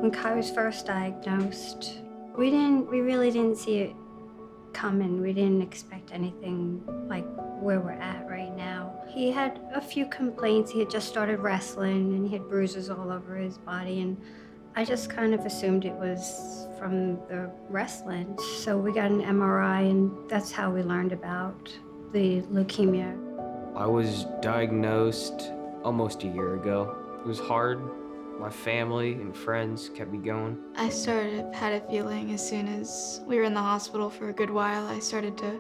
When Kai was first diagnosed, we really didn't see it coming. We didn't expect anything like where we're at right now. He had a few complaints. He had just started wrestling and he had bruises all over his body, and I just kind of assumed it was from the wrestling. So we got an MRI, and that's how we learned about the leukemia. I was diagnosed almost a year ago. It was hard. My family and friends kept me going. I had a feeling as soon as we were in the hospital for a good while. I started to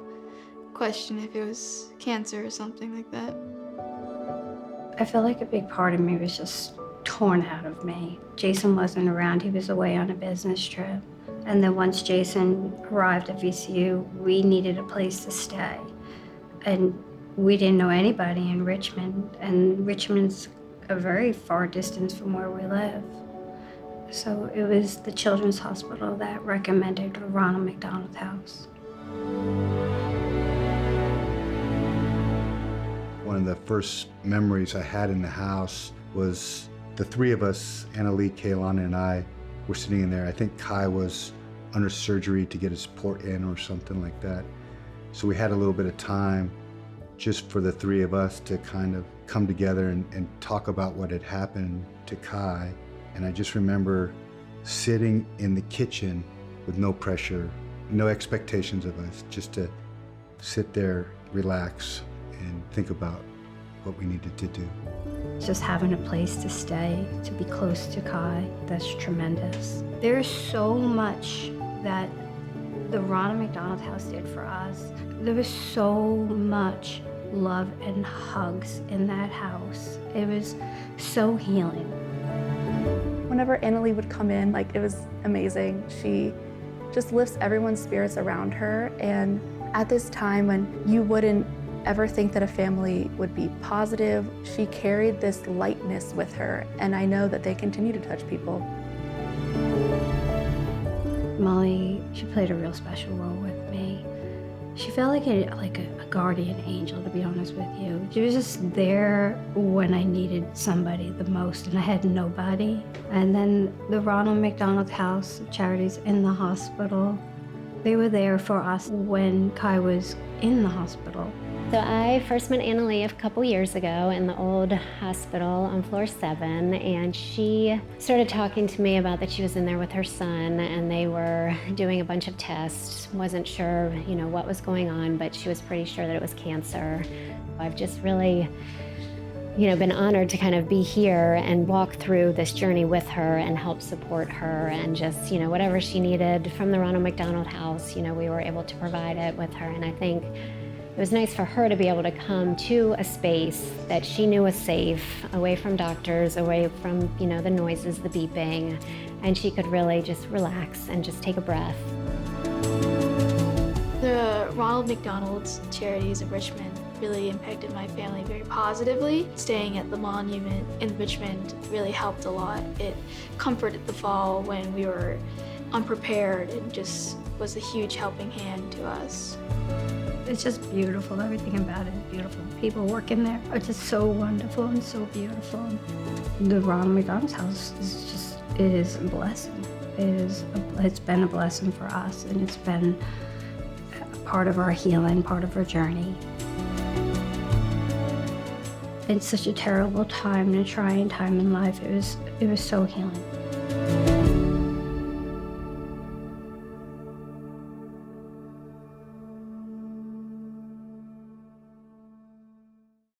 question if it was cancer or something like that. I feel like a big part of me was just torn out of me. Jason wasn't around. He was away on a business trip. And then once Jason arrived at VCU, we needed a place to stay. And we didn't know anybody in Richmond, and Richmond's a very far distance from where we live. So it was the Children's Hospital that recommended Ronald McDonald House. One of the first memories I had in the house was the three of us, Annalie, Kaylana, and I, were sitting in there. I think Kai was under surgery to get his port in or something like that. So we had a little bit of time just for the three of us to kind of come together and talk about what had happened to Kai. And I just remember sitting in the kitchen with no pressure, no expectations of us, just to sit there, relax, and think about what we needed to do. Just having a place to stay, to be close to Kai, that's tremendous. There's so much that the Ronald McDonald House did for us. There was so much love and hugs in that house. It was so healing. Whenever Annalie would come in, it was amazing. She just lifts everyone's spirits around her, and at this time when you wouldn't ever think that a family would be positive, she carried this lightness with her, and I know that they continue to touch people. Molly, she played a real special role with me. She felt like a guardian angel, to be honest with you. She was just there when I needed somebody the most, and I had nobody. And then the Ronald McDonald House of Charities in the hospital, they were there for us when Kai was in the hospital. So I first met Annalie a couple years ago in the old hospital on floor 7, and she started talking to me about that she was in there with her son, and they were doing a bunch of tests. Wasn't sure, what was going on, but she was pretty sure that it was cancer. I've just really, been honored to kind of be here and walk through this journey with her and help support her, and just, whatever she needed from the Ronald McDonald House, we were able to provide it with her. And I think it was nice for her to be able to come to a space that she knew was safe, away from doctors, away from, the noises, the beeping, and she could really just relax and just take a breath. The Ronald McDonald Charities of Richmond really impacted my family very positively. Staying at the monument in Richmond really helped a lot. It comforted the fall when we were unprepared, and just was a huge helping hand to us. It's just beautiful. Everything about it is beautiful. People working there are just so wonderful and so beautiful. The Ronald McDonald House it is a blessing. It's been a blessing for us, and it's been a part of our healing, part of our journey. It's such a terrible time and a trying time in life. It was so healing.